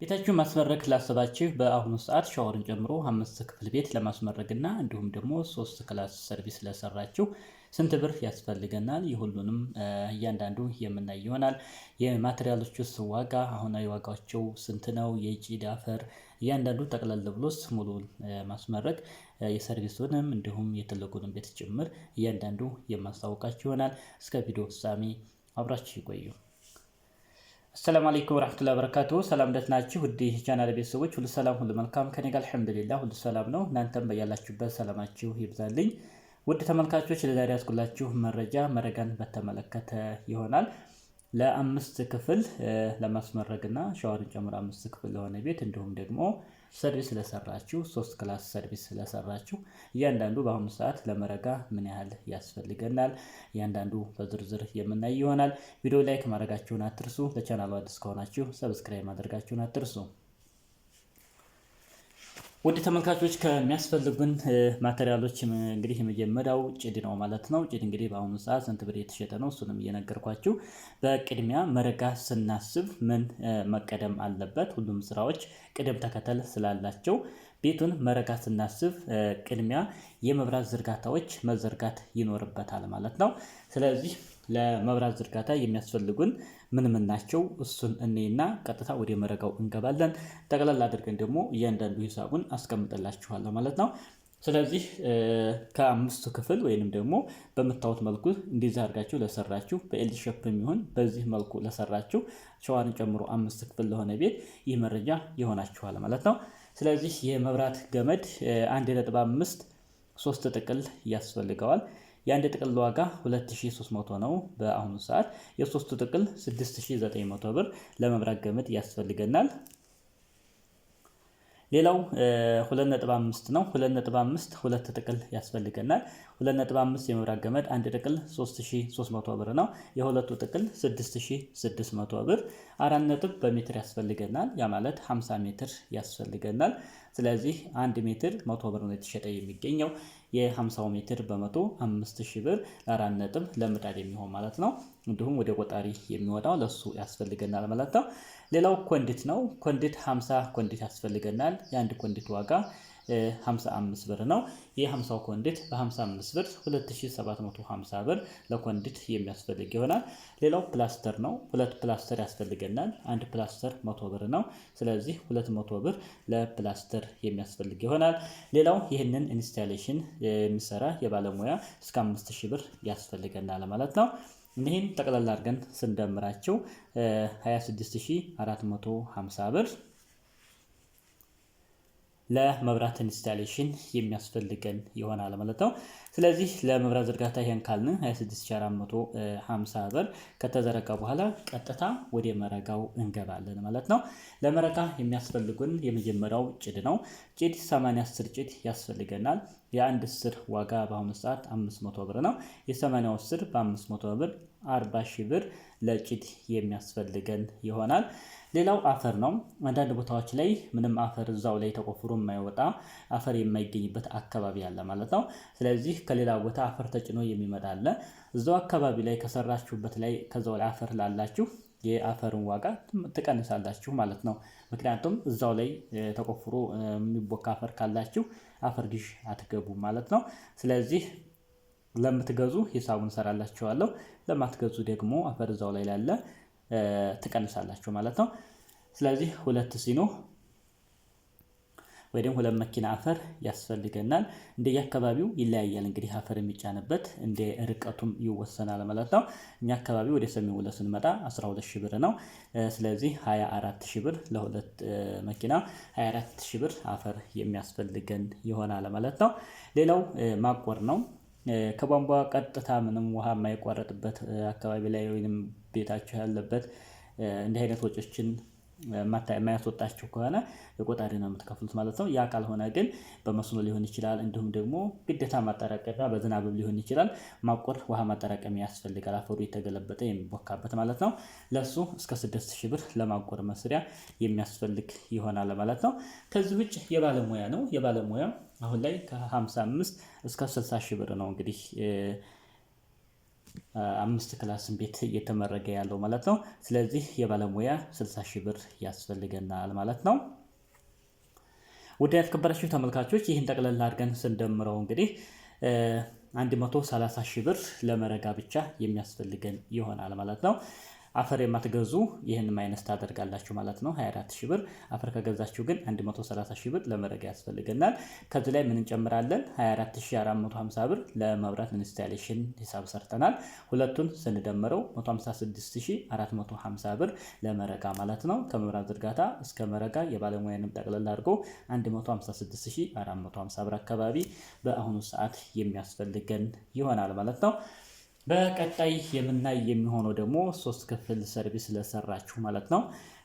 ቤታችሁ ማስመረግ ላሰባችሁ በአሁኑ ሰዓት ሻወርን ጨምሮ 5 ክፍል ቤት ለማስመረግና እንዲሁም ደግሞ 3 ክላስ ሰርቪስ ለሰራችሁ ስንት ብር ያስፈልገናል? የሁሉንም እያንዳንዱ የምናይ ይሆናል። የማቴሪያሎቹስ ዋጋ አሁናዊ ዋጋቸው ስንት ነው? የጭድ አፈር እያንዳንዱ ጠቅለል ብሎስ ሙሉን ማስመረግ የሰርቪሱንም እንዲሁም የትልቁንም ቤት ጭምር እያንዳንዱ የማስታወቃችሁ ይሆናል። እስከ ቪዲዮ ፍጻሜ አብራችሁ ይቆዩ። አሰላሙ አለይኩም ወራህመቱላሂ ወበረካቱሁ። ሰላም እንደት ናችሁ? ውድ የቻናል ቤተሰቦች ሁሉ ሰላም ሁሉ መልካም ከኔ ጋር አልሐምዱሊላህ ሁሉ ሰላም ነው። እናንተም በያላችሁበት ሰላማችሁ ይብዛልኝ። ውድ ተመልካቾች ለዛሬ ያስኩላችሁ መረጋን በተመለከተ ይሆናል። ለአምስት ክፍል ለማስመረግና ሻወርን ጨምሮ 5 ክፍል ለሆነ ቤት እንዲሁም ደግሞ ሰርቪስ ለሰራችሁ 3 ክላስ ሰርቪስ ለሰራችሁ እያንዳንዱ በአሁኑ ሰዓት ለመረጋ ምን ያህል ያስፈልገናል እያንዳንዱ በዝርዝር የምናይ ይሆናል። ቪዲዮ ላይክ ማድረጋችሁን አትርሱ። ለቻናሉ አዲስ ከሆናችሁ ሰብስክራይብ ማድረጋችሁን አትርሱ። ውድ ተመልካቾች ከሚያስፈልጉን ማቴሪያሎች እንግዲህ የመጀመሪያው ጭድ ነው ማለት ነው። ጭድ እንግዲህ በአሁኑ ሰዓት ስንት ብር የተሸጠ ነው? እሱንም እየነገርኳችሁ በቅድሚያ መረጋ ስናስብ ምን መቀደም አለበት? ሁሉም ስራዎች ቅደም ተከተል ስላላቸው ቤቱን መረጋ ስናስብ ቅድሚያ የመብራት ዝርጋታዎች መዘርጋት ይኖርበታል ማለት ነው። ስለዚህ ለመብራት ዝርጋታ የሚያስፈልጉን ምን ናቸው? እሱን እኔና ቀጥታ ወደ መረጋው እንገባለን። ጠቅላላ አድርገን ደግሞ እያንዳንዱ ሂሳቡን አስቀምጥላችኋለሁ ማለት ነው። ስለዚህ ከአምስቱ ክፍል ወይንም ደግሞ በምታዩት መልኩ እንደዚህ አድርጋችሁ ለሰራችሁ በኤል ሼፕ የሚሆን በዚህ መልኩ ለሰራችሁ ሻወርን ጨምሮ 5 ክፍል ለሆነ ቤት ይህ መረጃ ይሆናችኋል ማለት ነው። ስለዚህ የመብራት ገመድ 1.5 3 ጥቅል ያስፈልገዋል። የአንድ ጥቅል ዋጋ 2300 ነው በአሁኑ ሰዓት። የሶስቱ ጥቅል 6900 ብር ለመብራት ገመድ ያስፈልገናል። ሌላው 2.5 ነው። 2.5 ሁለት ጥቅል ያስፈልገናል። 2.5 የመብራት ገመድ አንድ ጥቅል 3300 ብር ነው። የሁለቱ ጥቅል 6600 ብር። 4 ነጥብ በሜትር ያስፈልገናል። ያ ማለት 50 ሜትር ያስፈልገናል። ስለዚህ 1 ሜትር 100 ብር ነው የተሸጠ የሚገኘው። የ50 ሜትር በመቶ 5000 ብር ለ4 ነጥብ ለምጣድ የሚሆን ማለት ነው። እንዲሁም ወደ ቆጣሪ የሚወጣው ለሱ ያስፈልገናል ማለት ነው። ሌላው ኮንዲት ነው። ኮንዲት 50 ኮንዲት ያስፈልገናል። የአንድ ኮንዲት ዋጋ 55 ብር ነው። የ50 ኮንዲት በ55 ብር 2750 ብር ለኮንዲት የሚያስፈልግ ይሆናል። ሌላው ፕላስተር ነው። 2 ፕላስተር ያስፈልገናል። አንድ ፕላስተር 100 ብር ነው። ስለዚህ 200 ብር ለፕላስተር የሚያስፈልግ ይሆናል። ሌላው ይህንን ኢንስታሌሽን የሚሰራ የባለሙያ እስከ 5000 ብር ያስፈልገናል ማለት ነው። ይህን ጠቅላላ አድርገን ስንደምራቸው 26450 ብር ለመብራት ኢንስታሌሽን የሚያስፈልገን ይሆናል ማለት ነው። ስለዚህ ለመብራት ዝርጋታ ይሄን ካልን 26450 ብር ከተዘረጋ በኋላ ቀጥታ ወደ መረጋው እንገባለን ማለት ነው። ለመረጋ የሚያስፈልጉን የመጀመሪያው ጭድ ነው። ጭድ 80 ጭድ ያስፈልገናል። የአንድ ስር ዋጋ በአሁኑ ሰዓት 500 ብር ነው። የ80 ስር በ500 ብር 40,000 ብር ለጭድ የሚያስፈልገን ይሆናል። ሌላው አፈር ነው። አንዳንድ ቦታዎች ላይ ምንም አፈር እዛው ላይ ተቆፍሮ የማይወጣ አፈር የማይገኝበት አካባቢ አለ ማለት ነው። ስለዚህ ከሌላ ቦታ አፈር ተጭኖ የሚመጣ አለ። እዛው አካባቢ ላይ ከሰራችሁበት ላይ ከዛው ላይ አፈር ላላችሁ የአፈርን ዋጋ ትቀንሳላችሁ ማለት ነው። ምክንያቱም እዛው ላይ ተቆፍሮ የሚቦካ አፈር ካላችሁ አፈር ግዥ አትገቡ ማለት ነው። ስለዚህ ለምትገዙ ሂሳቡን ሰራላችኋለሁ። ለማትገዙ ደግሞ አፈር እዛው ላይ ላለ ትቀንሳላችሁ ማለት ነው። ስለዚህ 2 ሲኖ ወይ ደግሞ 2 መኪና አፈር ያስፈልገናል። እንደየአካባቢው ይለያያል እንግዲህ አፈር የሚጫንበት እንደ ርቀቱም ይወሰናል ማለት ነው። እኛ አካባቢ ወደ ሰሜን ወሎ ስንመጣ 12000 ብር ነው። ስለዚህ 24000 ብር ለሁለት መኪና 24000 ብር አፈር የሚያስፈልገን ይሆናል ማለት ነው። ሌላው ማቆር ነው። ከቧንቧ ቀጥታ ምንም ውሃ የማይቋረጥበት አካባቢ ላይ ወይንም ቤታችሁ ያለበት እንዲህ አይነት ወጮችን የማያስወጣችሁ ከሆነ የቆጣሪ ነው የምትከፍሉት ማለት ነው። ያ ካልሆነ ግን በመስኖ ሊሆን ይችላል። እንዲሁም ደግሞ ግዴታ ማጠራቀሚያ በዝናብም ሊሆን ይችላል። ማቆር ውሃ ማጠራቀሚያ ያስፈልጋል። አፈሩ የተገለበጠ የሚቦካበት ማለት ነው። ለሱ እስከ 6000 ብር ለማቆር መስሪያ የሚያስፈልግ ይሆናል ማለት ነው። ከዚህ ውጭ የባለሙያ ነው። የባለሙያ አሁን ላይ ከ55 እስከ 60 ሺህ ብር ነው እንግዲህ 5 ክላስን ቤት እየተመረገ ያለው ማለት ነው። ስለዚህ የባለሙያ 60 ሺህ ብር ያስፈልገናል ማለት ነው። ውድ የተከበራችሁ ተመልካቾች ይህን ጠቅለል አድርገን ስንደምረው እንግዲህ 130 ሺህ ብር ለመረጋ ብቻ የሚያስፈልገን ይሆናል ማለት ነው። አፈር የማትገዙ ይህን ማይነስ ታደርጋላችሁ ማለት ነው። 24 ሺህ ብር አፈር ከገዛችሁ ግን 130 ሺህ ብር ለመረጋ ያስፈልገናል። ከዚህ ላይ ምን እንጨምራለን? 24450 ብር ለመብራት ኢንስታሌሽን ሂሳብ ሰርተናል። ሁለቱን ስንደምረው 156450 ብር ለመረጋ ማለት ነው። ከመብራት ዝርጋታ እስከ መረጋ የባለሙያንም ጠቅለል አድርጎ 156450 ብር አካባቢ በአሁኑ ሰዓት የሚያስፈልገን ይሆናል ማለት ነው። በቀጣይ የምናይ የሚሆነው ደግሞ 3 ክፍል ሰርቪስ ለሰራችሁ ማለት ነው።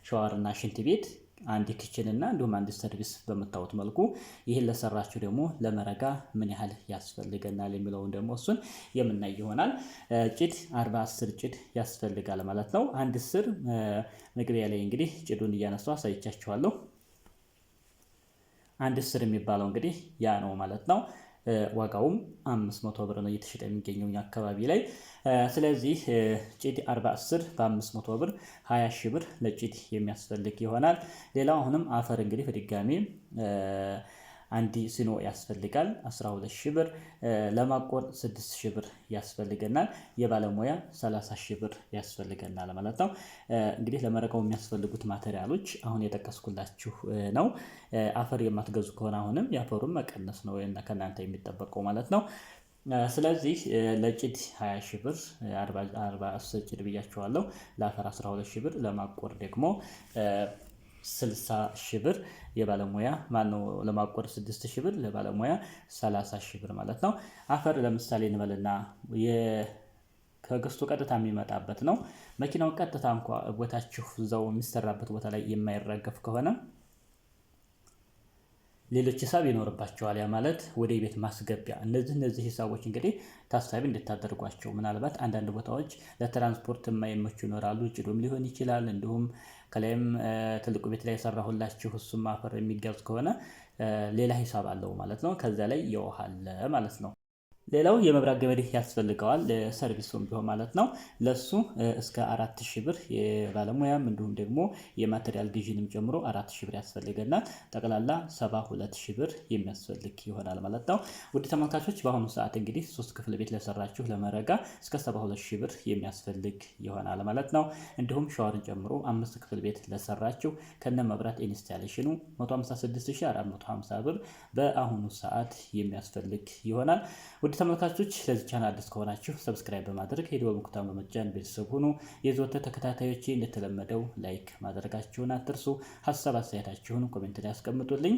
ሻወርና ሽንት ቤት፣ አንድ ኪችን እና እንዲሁም አንድ ሰርቪስ በምታዩት መልኩ ይህን ለሰራችሁ ደግሞ ለመረጋ ምን ያህል ያስፈልገናል የሚለውን ደግሞ እሱን የምናይ ይሆናል። ጭድ 40 ጭድ ያስፈልጋል ማለት ነው። አንድ ስር መግቢያ ላይ እንግዲህ ጭዱን እያነሳው አሳይቻችኋለሁ። አንድ ስር የሚባለው እንግዲህ ያ ነው ማለት ነው። ዋጋውም 500 ብር ነው እየተሸጠ የሚገኘው አካባቢ ላይ። ስለዚህ ጭድ 40 በ500 ብር 20 ሺህ ብር ለጭድ የሚያስፈልግ ይሆናል። ሌላው አሁንም አፈር እንግዲህ በድጋሚ አንድ ሲኖ ያስፈልጋል 12 ሺህ ብር። ለማቆር 6 ሺህ ብር ያስፈልገናል። የባለሙያ 30 ሺህ ብር ያስፈልገናል ማለት ነው። እንግዲህ ለመረጋው የሚያስፈልጉት ማቴሪያሎች አሁን የጠቀስኩላችሁ ነው። አፈር የማትገዙ ከሆነ አሁንም የአፈሩን መቀነስ ነው ከእናንተ የሚጠበቀው ማለት ነው። ስለዚህ ለጭድ 20 ሺህ ብር 40 ጭድ ብያችኋለሁ። ለአፈር 12 ሺህ ብር። ለማቆር ደግሞ 60 ሺህ ብር የባለሙያ ማነው ለማቆር 6 ሺህ ብር ለባለሙያ 30 ሺህ ብር ማለት ነው። አፈር ለምሳሌ እንበልና ከገዝቶ ቀጥታ የሚመጣበት ነው። መኪናው ቀጥታ እንኳ ቦታችሁ እዛው የሚሰራበት ቦታ ላይ የማይረገፍ ከሆነ ሌሎች ሂሳብ ይኖርባቸዋል። ያ ማለት ወደ ቤት ማስገቢያ እነዚህ ሂሳቦች እንግዲህ ታሳቢ እንድታደርጓቸው። ምናልባት አንዳንድ ቦታዎች ለትራንስፖርት የማይመቹ ይኖራሉ። ጭዱም ሊሆን ይችላል። እንዲሁም ከላይም ትልቁ ቤት ላይ የሰራሁላችሁ እሱም አፈር የሚጋዝ ከሆነ ሌላ ሂሳብ አለው ማለት ነው። ከዛ ላይ የውሃ አለ ማለት ነው። ሌላው የመብራት ገመድ ያስፈልገዋል ለሰርቪሱም ቢሆን ማለት ነው። ለሱ እስከ 4000 ብር የባለሙያም እንዲሁም ደግሞ የማቴሪያል ግዢንም ጨምሮ 4000 ብር ያስፈልገናል። ጠቅላላ 72000 ብር የሚያስፈልግ ይሆናል ማለት ነው። ውድ ተመልካቾች በአሁኑ ሰዓት እንግዲህ 3 ክፍል ቤት ለሰራችሁ ለመረጋ እስከ 72000 ብር የሚያስፈልግ ይሆናል ማለት ነው። እንዲሁም ሻወርን ጨምሮ 5 ክፍል ቤት ለሰራችሁ ከነ መብራት ኢንስታሌሽኑ 156450 ብር በአሁኑ ሰዓት የሚያስፈልግ ይሆናል። ውድ ተመልካቾች ለዚህ ቻናል አዲስ ከሆናችሁ ሰብስክራይብ በማድረግ የደወል ምልክቱን በመጫን ቤተሰብ ሁኑ። የዘወትር ተከታታዮቼ እንደተለመደው ላይክ ማድረጋችሁን አትርሱ። ሀሳብ አስተያየታችሁን ኮሜንት ላይ አስቀምጡልኝ።